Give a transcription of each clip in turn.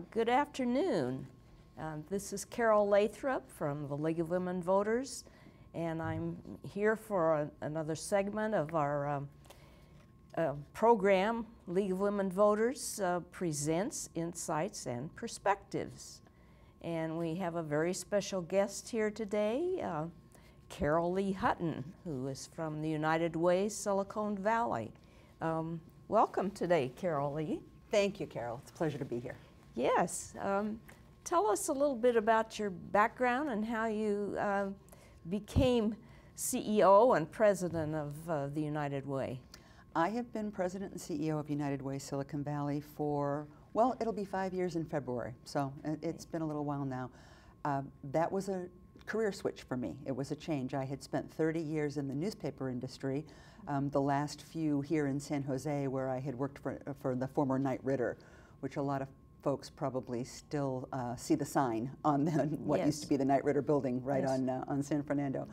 Good afternoon. This is Carole Lathrop from the League of Women Voters, and I'm here for another segment of our program, League of Women Voters Presents Insights and Perspectives. And we have a very special guest here today, Carole Hutton, who is from the United Way, Silicon Valley. Welcome today, Carole. Thank you, Carole. It's a pleasure to be here. Yes. Tell us a little bit about your background and how you became CEO and president of the United Way. I have been president and CEO of United Way Silicon Valley for, well, it'll be 5 years in February, so it's been a little while now. That was a career switch for me. It was a change. I had spent 30 years in the newspaper industry, the last few here in San Jose, where I had worked for the former Knight Ridder, which a lot of folks probably still see the sign on what Yes. used to be the Knight Ridder building right Yes. on San Fernando.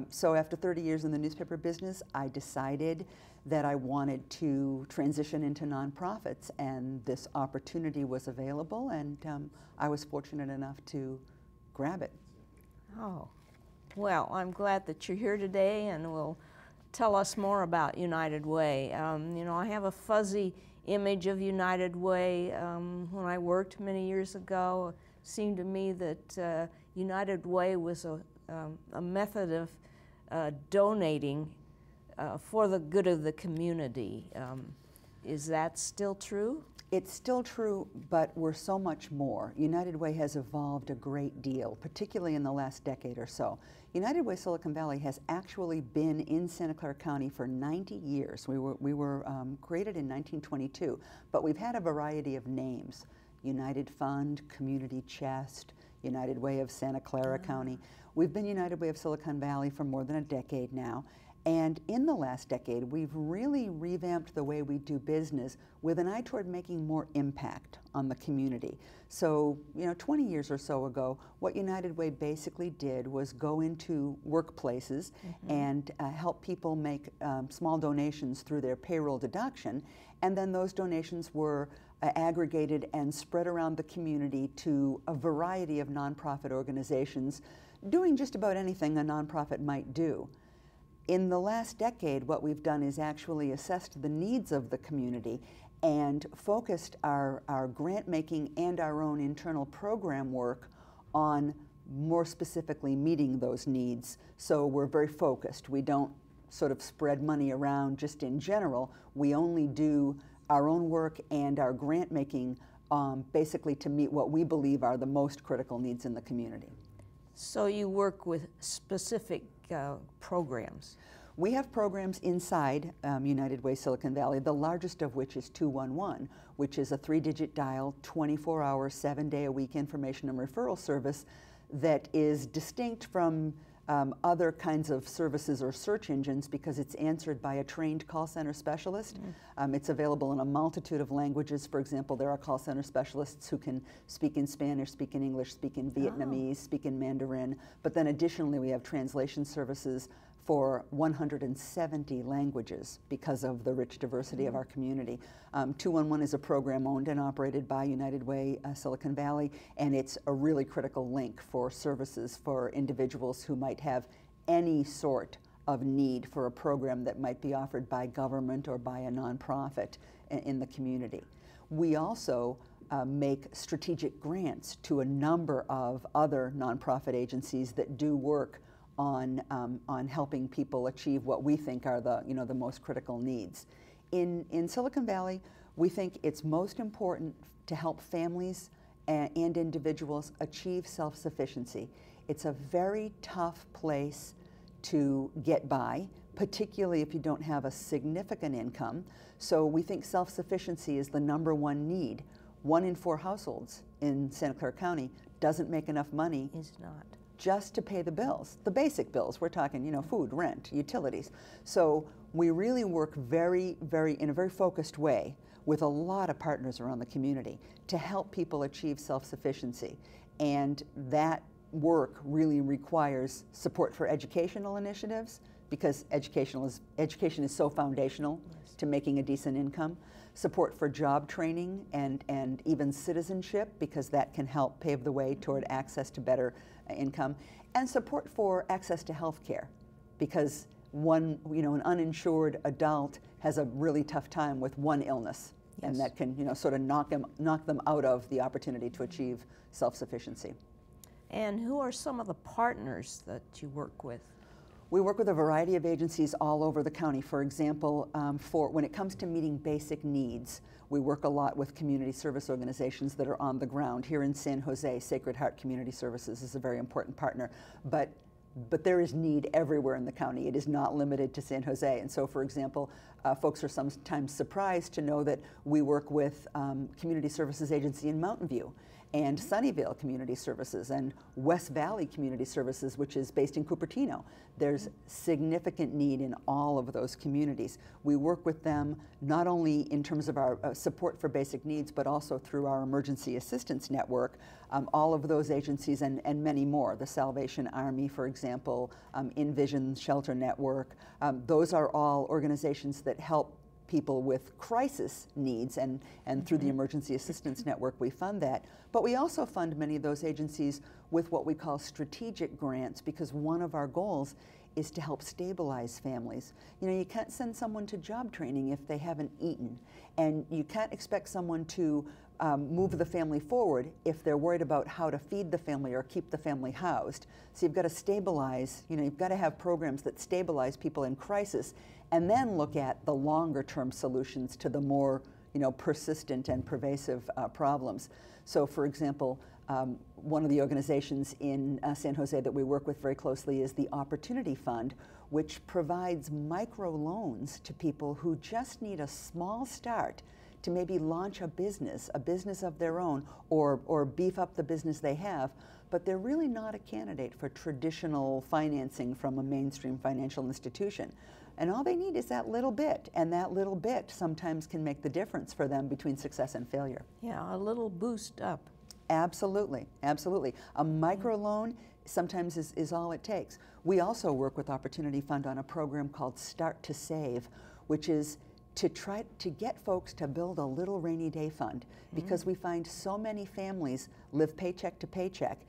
So after 30 years in the newspaper business, I decided that I wanted to transition into nonprofits, and this opportunity was available, and I was fortunate enough to grab it. Oh, well, I'm glad that you're here today and will tell us more about United Way. You know, I have a fuzzy image of United Way. When I worked many years ago, it seemed to me that United Way was a method of donating for the good of the community. Is that still true? It's still true, but we're so much more. United Way has evolved a great deal, particularly in the last decade or so. United Way Silicon Valley has actually been in Santa Clara County for 90 years. We were created in 1922, but we've had a variety of names. United Fund, Community Chest, United Way of Santa Clara County. We've been United Way of Silicon Valley for more than a decade now. And in the last decade, we've really revamped the way we do business with an eye toward making more impact on the community. So, 20 years or so ago, what United Way basically did was go into workplaces and help people make small donations through their payroll deduction, and then those donations were aggregated and spread around the community to a variety of nonprofit organizations doing just about anything a nonprofit might do. In the last decade, what we've done is actually assessed the needs of the community and focused our grant making and our own internal program work on more specifically meeting those needs. So we're very focused. We don't sort of spread money around just in general. We only do our own work and our grant making basically to meet what we believe are the most critical needs in the community. So you work with specific programs? We have programs inside United Way Silicon Valley, the largest of which is 211, which is a 3-digit dial, 24-hour, 7-day-a-week information and referral service that is distinct from other kinds of services or search engines because it's answered by a trained call center specialist. It's available in a multitude of languages. For example, there are call center specialists who can speak in Spanish, speak in English, speak in Vietnamese, speak in Mandarin. But then additionally, we have translation services for 170 languages because of the rich diversity of our community. 211 is a program owned and operated by United Way Silicon Valley, and it's a really critical link for services for individuals who might have any sort of need for a program that might be offered by government or by a nonprofit in the community. We also make strategic grants to a number of other nonprofit agencies that do work on helping people achieve what we think are the most critical needs. In Silicon Valley, we think it's most important to help families and individuals achieve self-sufficiency. It's a very tough place to get by, particularly if you don't have a significant income. So we think self-sufficiency is the #1 need. 1 in 4 households in Santa Clara County doesn't make enough money just to pay the bills, the basic bills. We're talking, food, rent, utilities. So we really work in a very focused way with a lot of partners around the community to help people achieve self-sufficiency. And that work really requires support for educational initiatives, because education is so foundational to making a decent income. Support for job training and even citizenship, because that can help pave the way toward access to better income. And support for access to health care, because an uninsured adult has a really tough time with one illness. Yes. And that can, sort of knock them out of the opportunity to achieve self-sufficiency. And who are some of the partners that you work with? We work with a variety of agencies all over the county. For example, when it comes to meeting basic needs, we work a lot with community service organizations that are on the ground. Here in San Jose, Sacred Heart Community Services is a very important partner. But there is need everywhere in the county. It is not limited to San Jose. And so, for example, folks are sometimes surprised to know that we work with Community Services Agency in Mountain View, and Sunnyvale Community Services, and West Valley Community Services, which is based in Cupertino. There's significant need in all of those communities. We work with them not only in terms of our support for basic needs, but also through our emergency assistance network. All of those agencies and many more, the Salvation Army, for example, Envision Shelter Network, those are all organizations that help people with crisis needs, and through the Emergency Assistance Network we fund that. But we also fund many of those agencies with what we call strategic grants, because one of our goals is to help stabilize families. You can't send someone to job training if they haven't eaten, and you can't expect someone to move the family forward if they're worried about how to feed the family or keep the family housed. So you've got to stabilize, you've got to have programs that stabilize people in crisis, and then look at the longer term solutions to the more persistent and pervasive problems. So for example, one of the organizations in San Jose that we work with very closely is the Opportunity Fund, which provides microloans to people who just need a small start to maybe launch a business of their own, or beef up the business they have, but they're really not a candidate for traditional financing from a mainstream financial institution. And all they need is that little bit, and that little bit sometimes can make the difference for them between success and failure. Yeah, a little boost up. Absolutely, absolutely. A microloan sometimes is all it takes. We also work with Opportunity Fund on a program called Start to Save, which is to try to get folks to build a little rainy day fund, because we find so many families live paycheck to paycheck,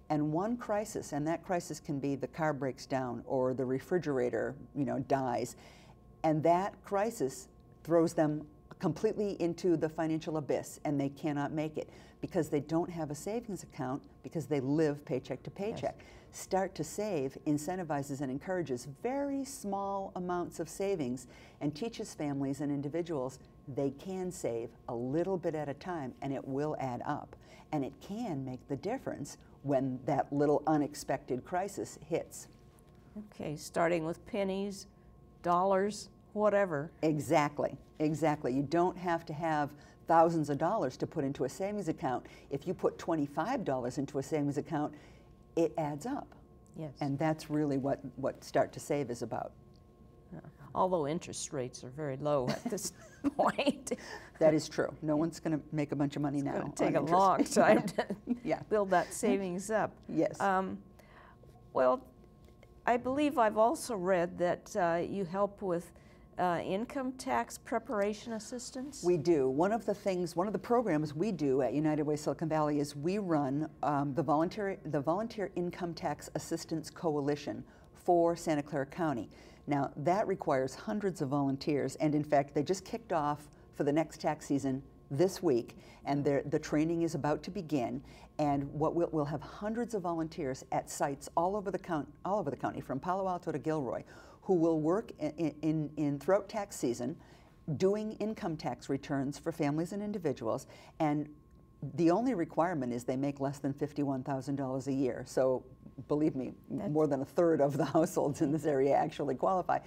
and one crisis, and that crisis can be the car breaks down or the refrigerator dies, and that crisis throws them completely into the financial abyss, and they cannot make it because they don't have a savings account, because they live paycheck to paycheck. Yes. Start to Save incentivizes and encourages very small amounts of savings and teaches families and individuals they can save a little bit at a time, and it will add up, and it can make the difference when that little unexpected crisis hits. Okay, starting with pennies, dollars, whatever. Exactly, exactly. You don't have to have thousands of dollars to put into a savings account. If you put $25 into a savings account, it adds up. Yes. And that's really what Start to Save is about. Although interest rates are very low at this point. That is true. No one's going to make a bunch of money now. It's going to take a long time to yeah. build that savings up. Yes. Well, I believe I've also read that you help with income tax preparation assistance? We do. One of the programs we do at United Way Silicon Valley is we run the Volunteer Income Tax Assistance Coalition for Santa Clara County. Now, that requires hundreds of volunteers, and in fact, they just kicked off for the next tax season this week, and the training is about to begin. And we'll have hundreds of volunteers at sites all over the county, from Palo Alto to Gilroy, who will work throughout tax season doing income tax returns for families and individuals. And the only requirement is they make less than $51,000 a year. So believe me, more than a third of the households in this area actually qualify.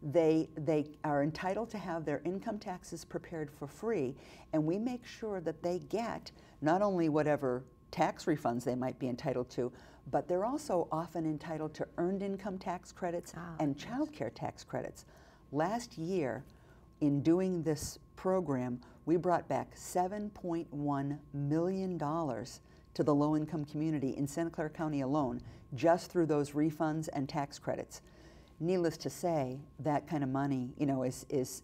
They are entitled to have their income taxes prepared for free, and we make sure that they get not only whatever tax refunds they might be entitled to, but they're also often entitled to earned income tax credits and child care tax credits. Last year, in doing this program, we brought back $7.1 million to the low-income community in Santa Clara County alone, just through those refunds and tax credits. Needless to say, that kind of money, you know, is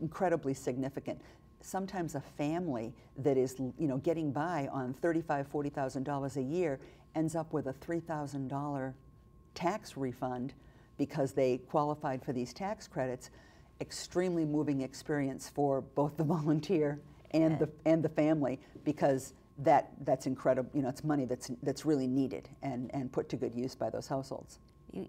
incredibly significant. Sometimes a family that is, you know, getting by on $35,000, $40,000 a year ends up with a $3,000 tax refund because they qualified for these tax credits. Extremely moving experience for both the volunteer and the family, because that's incredible. You know, it's money that's really needed and put to good use by those households.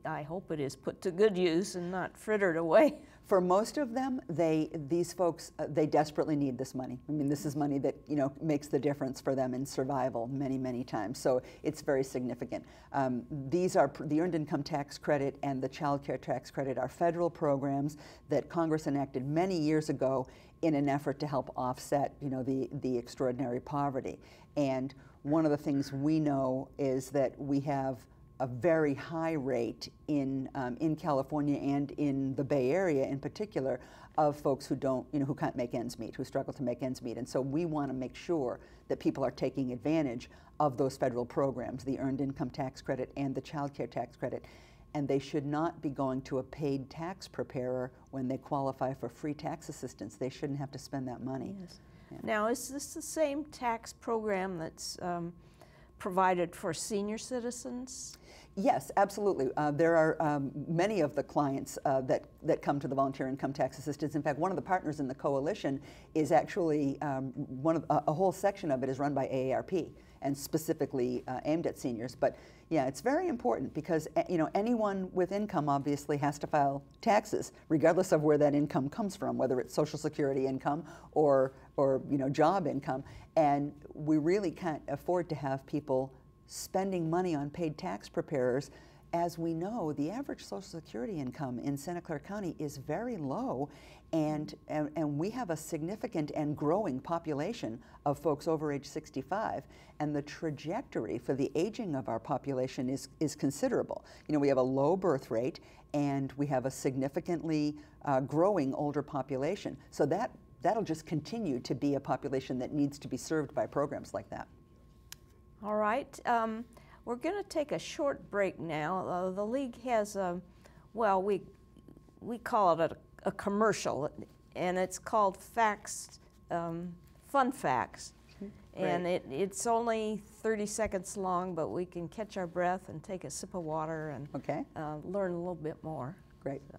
I hope it is put to good use and not frittered away. For most of them, these folks, they desperately need this money. I mean, this is money that, you know, makes the difference for them in survival many, many times. So it's very significant. These are the Earned Income Tax Credit and the Child Care Tax Credit are federal programs that Congress enacted many years ago in an effort to help offset, you know, the extraordinary poverty. And one of the things we know is that we have a very high rate in California and in the Bay Area in particular of folks who don't, you know, who can't make ends meet, who struggle to make ends meet. And so we want to make sure that people are taking advantage of those federal programs, the Earned Income Tax Credit and the Child Care Tax Credit. And they should not be going to a paid tax preparer when they qualify for free tax assistance. They shouldn't have to spend that money. Yes. Yeah. Now, is this the same tax program that's provided for senior citizens? Yes, absolutely. There are many of the clients that come to the Volunteer Income Tax Assistance. In fact, one of the partners in the coalition is actually a whole section of it is run by AARP and specifically aimed at seniors. But yeah, it's very important because, you know, anyone with income obviously has to file taxes, regardless of where that income comes from, whether it's Social Security income or you know, job income. And we really can't afford to have people spending money on paid tax preparers. As we know, the average Social Security income in Santa Clara County is very low, and we have a significant and growing population of folks over age 65, and the trajectory for the aging of our population is considerable. You know, we have a low birth rate, and we have a significantly growing older population. So that'll just continue to be a population that needs to be served by programs like that. All right, we're going to take a short break now. The League has well, we call it a commercial, and it's called Facts, Fun Facts. And it's only 30 seconds long, but we can catch our breath and take a sip of water and learn a little bit more. Great. So.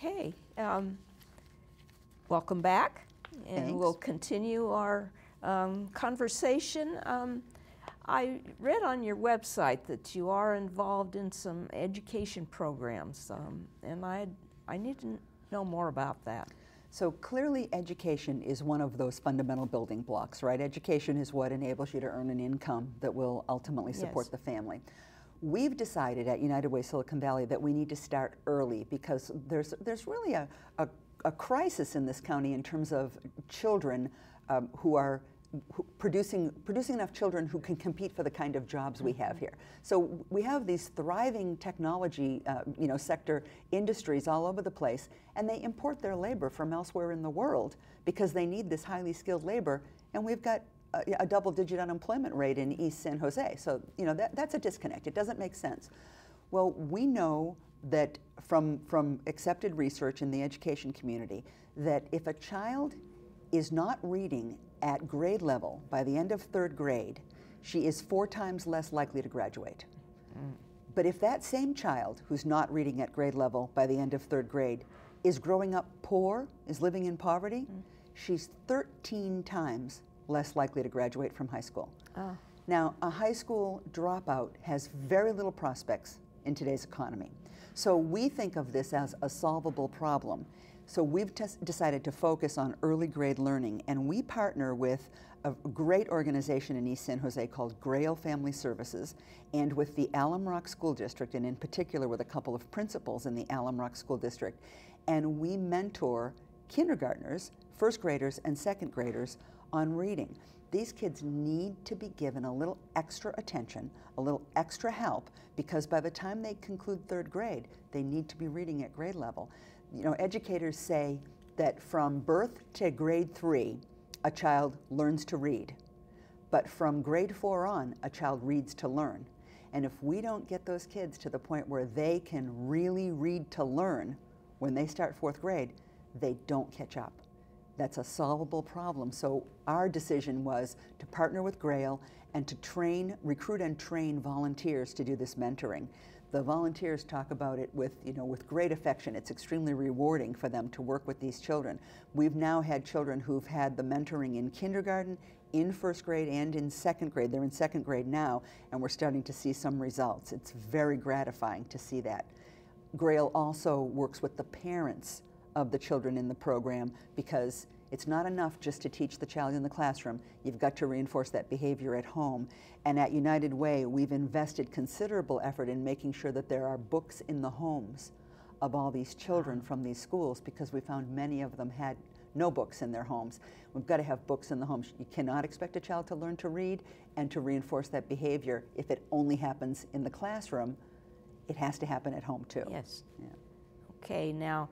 Okay, welcome back, and Thanks. We'll continue our conversation. I read on your website that you are involved in some education programs, and I need to know more about that. So clearly education is one of those fundamental building blocks, right? Education is what enables you to earn an income that will ultimately support the family. We've decided at United Way Silicon Valley that we need to start early because there's really a crisis in this county in terms of children producing enough children who can compete for the kind of jobs we have here. So we have these thriving technology you know, sector industries all over the place, and they import their labor from elsewhere in the world because they need this highly skilled labor, and we've got a double-digit unemployment rate in East San Jose. So, you know, that's a disconnect. It doesn't make sense. Well, we know that from accepted research in the education community that if a child is not reading at grade level by the end of 3rd grade, she is 4 times less likely to graduate. But if that same child who's not reading at grade level by the end of 3rd grade is growing up poor, is living in poverty, she's 13 times less likely to graduate from high school. Now, a high school dropout has very little prospects in today's economy. So we think of this as a solvable problem. So we've decided to focus on early grade learning, and we partner with a great organization in East San Jose called Grail Family Services, and with the Alum Rock School District, and in particular with a couple of principals in the Alum Rock School District. And we mentor kindergartners, first graders, and second graders on reading. These kids need to be given a little extra attention, a little extra help, because by the time they conclude third grade, they need to be reading at grade level. You know, educators say that from birth to grade 3, a child learns to read. But from grade 4 on, a child reads to learn. And if we don't get those kids to the point where they can really read to learn when they start 4th grade, they don't catch up. That's a solvable problem. So our decision was to partner with Grail and to recruit and train volunteers to do this mentoring. The volunteers talk about it with great affection. It's extremely rewarding for them to work with these children. We've now had children who've had the mentoring in kindergarten, in 1st grade, and in 2nd grade. They're in 2nd grade now, and we're starting to see some results. It's very gratifying to see that. Grail also works with the parents of the children in the program, because it's not enough just to teach the child in the classroom. You've got to reinforce that behavior at home. And at United Way, we've invested considerable effort in making sure that there are books in the homes of all these children from these schools, because we found many of them had no books in their homes. We've got to have books in the homes. You cannot expect a child to learn to read and to reinforce that behavior if it only happens in the classroom. It has to happen at home too. Yes. Yeah. Okay, now,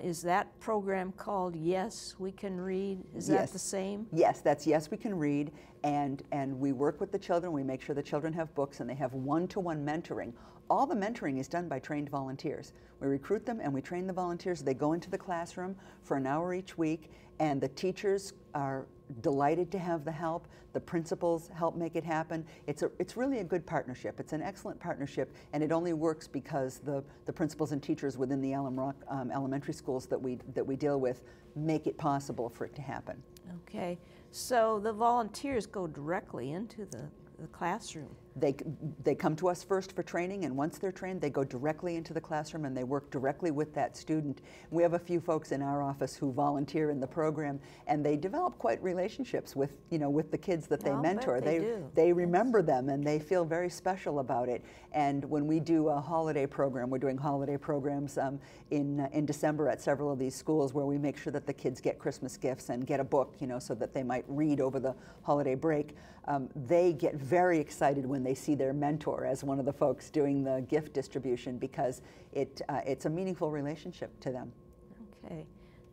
is that program called Yes, We Can Read? Is that the same? Yes, that's Yes, We Can Read, and we work with the children. We make sure the children have books, and they have one-to-one mentoring. All the mentoring is done by trained volunteers. We recruit them and we train the volunteers. They go into the classroom for an hour each week, and the teachers are delighted to have the help. The principals help make it happen. It's really a good partnership. It's an excellent partnership, and it only works because the principals and teachers within the Alum Rock elementary schools that we deal with make it possible for it to happen. Okay, so the volunteers go directly into the classroom. They come to us first for training, and once they're trained, they go directly into the classroom and they work directly with that student. We have a few folks in our office who volunteer in the program, and they develop quite relationships with the kids that they mentor. They remember them, and they feel very special about it. And when we do a holiday program, we're doing holiday programs in December at several of these schools, where we make sure that the kids get Christmas gifts and get a book, so that they might read over the holiday break. They get very excited when they see their mentor as one of the folks doing the gift distribution, because it's a meaningful relationship to them. Okay.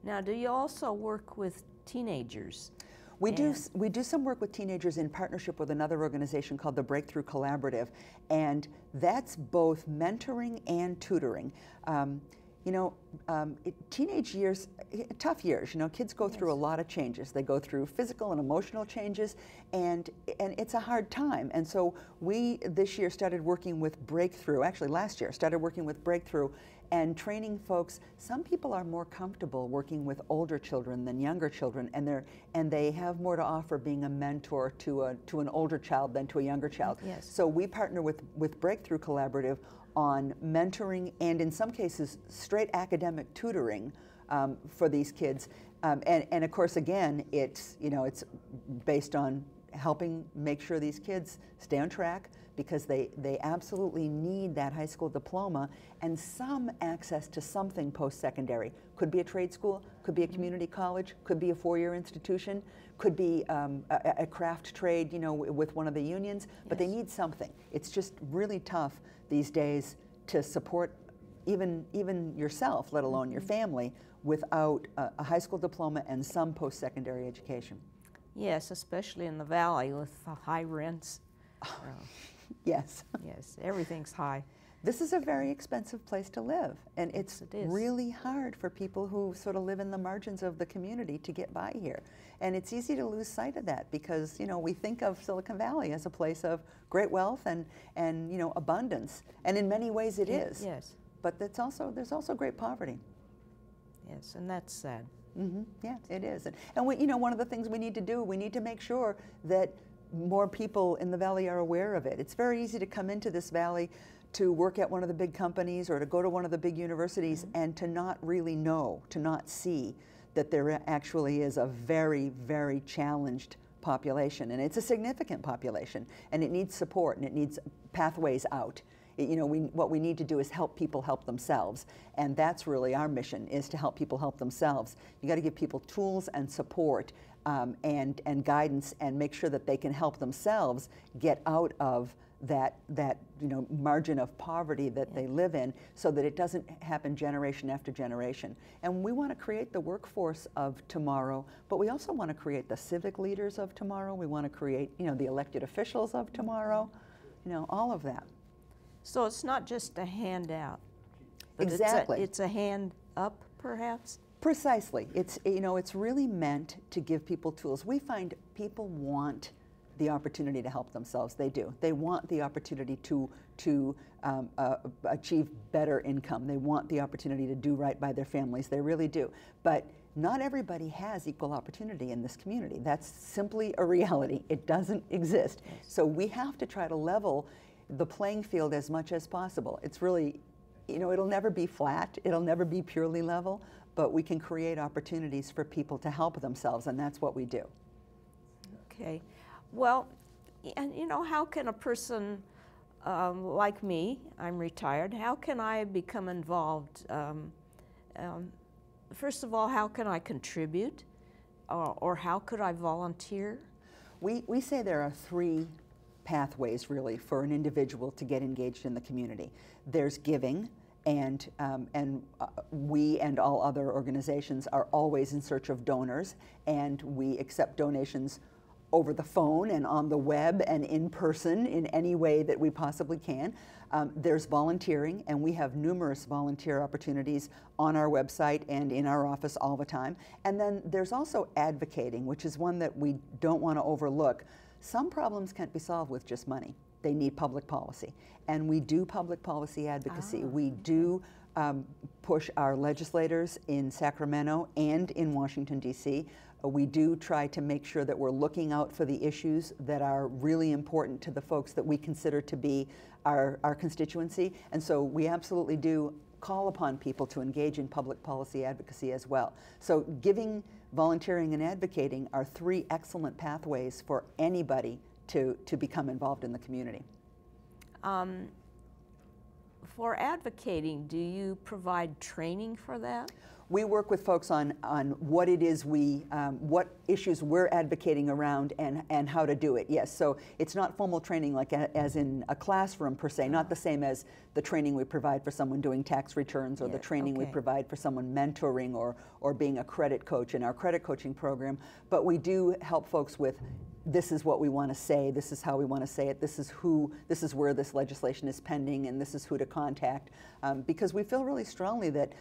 Now, do you also work with teenagers? We do some work with teenagers in partnership with another organization called the Breakthrough Collaborative, and that's both mentoring and tutoring. Teenage years, tough years. Kids go through a lot of changes. They go through physical and emotional changes, and it's a hard time. And so we this year started working with Breakthrough. Actually, last year started working with Breakthrough and training folks. Some people are more comfortable working with older children than younger children, and they have more to offer being a mentor to an older child than to a younger child. Yes. So we partner with Breakthrough Collaborative on mentoring, and in some cases straight academic tutoring for these kids, and of course, again, it's based on helping make sure these kids stay on track, because they absolutely need that high school diploma and some access to something post-secondary. Could be a trade school, could be a community college, could be a four-year institution, could be a craft trade, with one of the unions, but they need something. It's just really tough these days to support even yourself, let alone your family, without a high school diploma and some post-secondary education. Yes, especially in the valley with the high rents. Yes. Yes, everything's high. This is a very expensive place to live, and it's really hard for people who sort of live in the margins of the community to get by here. And it's easy to lose sight of that, because we think of Silicon Valley as a place of great wealth and abundance, and in many ways it is. Yes. But there's also great poverty. Yes, and that's sad. Mm-hmm. Yeah, it is. And one of the things we need to do, we need to make sure that more people in the valley are aware of it. It's very easy to come into this valley to work at one of the big companies or to go to one of the big universities and to not really know, to not see that there actually is a very, very challenged population. And it's a significant population, and it needs support, and it needs pathways out. You know, what we need to do is help people help themselves, and that's really our mission, is to help people help themselves. You got to give people tools and support and guidance, and make sure that they can help themselves get out of that you know, margin of poverty that they live in, so that it doesn't happen generation after generation. And we want to create the workforce of tomorrow, but we also want to create the civic leaders of tomorrow. We want to create, you know, the elected officials of tomorrow, you know, all of that. So it's not just a handout, but Exactly. it's a hand up, perhaps? Precisely. It's, you know, it's really meant to give people tools. We find people want the opportunity to help themselves. They do. They want the opportunity to achieve better income. They want the opportunity to do right by their families. They really do. But not everybody has equal opportunity in this community. That's simply a reality. It doesn't exist. So we have to try to level the playing field as much as possible. It's really, you know, it'll never be flat. It'll never be purely level, but we can create opportunities for people to help themselves, and that's what we do. Okay. Well, and you know, how can a person like me, I'm retired, how can I become involved? First of all, how can I contribute? Or how could I volunteer? We say there are three pathways, really, for an individual to get engaged in the community. There's giving, and we and all other organizations are always in search of donors, and we accept donations over the phone and on the web and in person in any way that we possibly can. There's volunteering, and we have numerous volunteer opportunities on our website and in our office all the time. And then there's also advocating, which is one that we don't want to overlook. Some problems can't be solved with just money. They need public policy. And we do public policy advocacy. We do push our legislators in Sacramento and in Washington, D.C. We do try to make sure that we're looking out for the issues that are really important to the folks that we consider to be our constituency. And so we absolutely do call upon people to engage in public policy advocacy as well. So giving, volunteering, and advocating are three excellent pathways for anybody to become involved in the community. For advocating, do you provide training for that? We work with folks on what it is what issues we're advocating around and how to do it, yes. So it's not formal training like as in a classroom per se, not the same as the training we provide for someone doing tax returns, or the training we provide for someone mentoring or being a credit coach in our credit coaching program. But we do help folks with, this is what we want to say, this is how we want to say it, this is where this legislation is pending, and this is who to contact. Because we feel really strongly that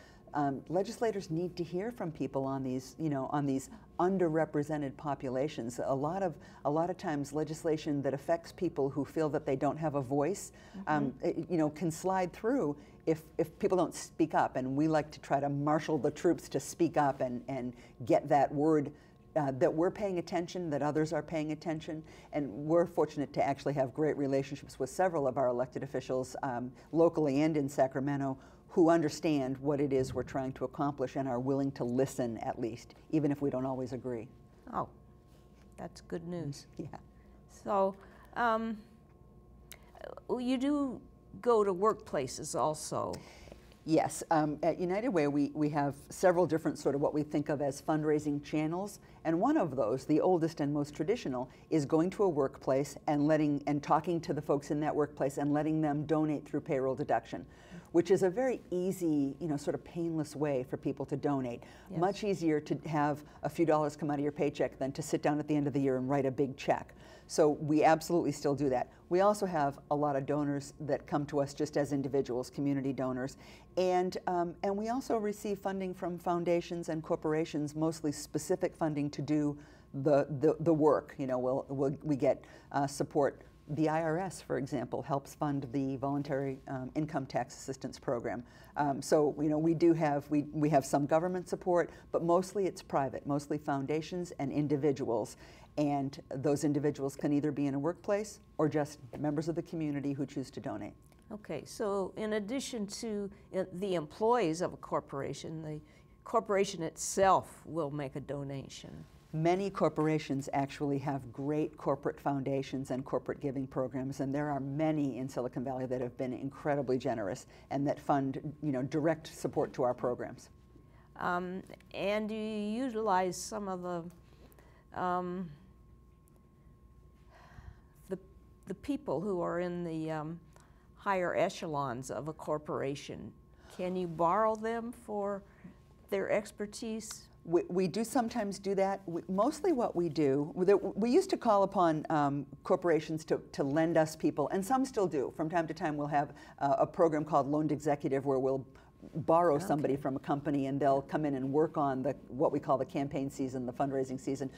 legislators need to hear from people on these, you know, on these underrepresented populations. A lot of times, legislation that affects people who feel that they don't have a voice, you know, can slide through if people don't speak up. And we like to try to marshal the troops to speak up and get that word. That we're paying attention, that others are paying attention, and we're fortunate to actually have great relationships with several of our elected officials locally and in Sacramento, who understand what it is we're trying to accomplish and are willing to listen, at least, even if we don't always agree. Oh, that's good news. Yeah. So you do go to workplaces also. Yes, at United Way we have several different sort of what we think of as fundraising channels, and one of those, the oldest and most traditional, is going to a workplace and talking to the folks in that workplace and letting them donate through payroll deduction, which is a very easy, you know, sort of painless way for people to donate. Yes. Much easier to have a few dollars come out of your paycheck than to sit down at the end of the year and write a big check. So we absolutely still do that. We also have a lot of donors that come to us just as individuals, community donors, and we also receive funding from foundations and corporations, mostly specific funding to do the work. You know, we get support. The IRS, for example, helps fund the voluntary income tax assistance program. So, you know, we have some government support, but mostly it's private, mostly foundations and individuals. And those individuals can either be in a workplace or just members of the community who choose to donate. Okay, so in addition to the employees of a corporation, the corporation itself will make a donation. Many corporations actually have great corporate foundations and corporate giving programs, and there are many in Silicon Valley that have been incredibly generous and that fund, direct support to our programs. And you utilize some of the people who are in the higher echelons of a corporation. Can you borrow them for their expertise? We do sometimes do that. Mostly what we do, we used to call upon corporations to lend us people, and some still do. From time to time we'll have a program called Loaned Executive where we'll borrow somebody from a company and they'll come in and work on what we call the campaign season, the fundraising season.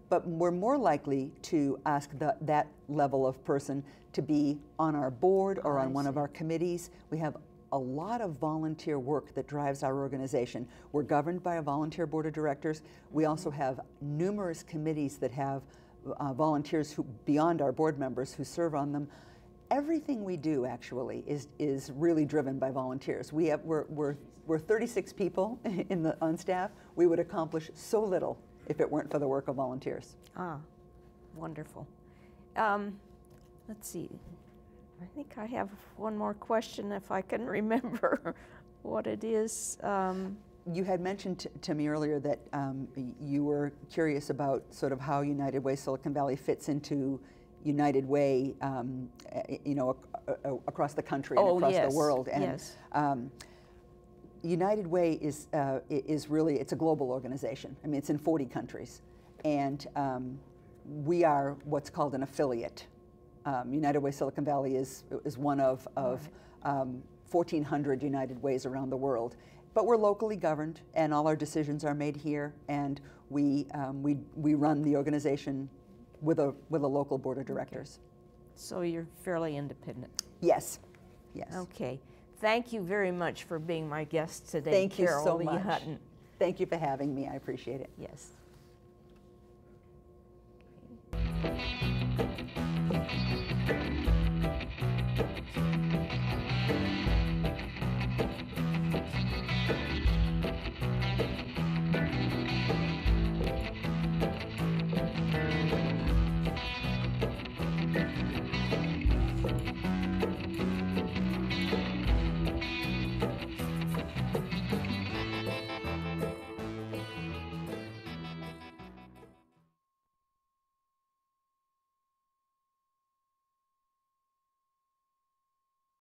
But we're more likely to ask that level of person to be on our board or on one of our committees. We have a lot of volunteer work that drives our organization. We're governed by a volunteer board of directors. We also have numerous committees that have volunteers who, beyond our board members, who serve on them. Everything we do actually is really driven by volunteers. We're 36 people on staff. We would accomplish so little if it weren't for the work of volunteers. Ah, wonderful. Let's see. I think I have one more question if I can remember what it is. You had mentioned to me earlier that you were curious about sort of how United Way Silicon Valley fits into United Way, across the country and across the world. And yes. United Way is really, it's a global organization. I mean, it's in 40 countries. And we are what's called an affiliate. United Way Silicon Valley is one of 1,400 United Ways around the world. But we're locally governed, and all our decisions are made here, and we run the organization with a local board of directors. Okay. So you're fairly independent? Yes, yes. Okay. Thank you very much for being my guest today, Thank you Carole so Leigh much. Hutton. Thank you for having me. I appreciate it. Yes.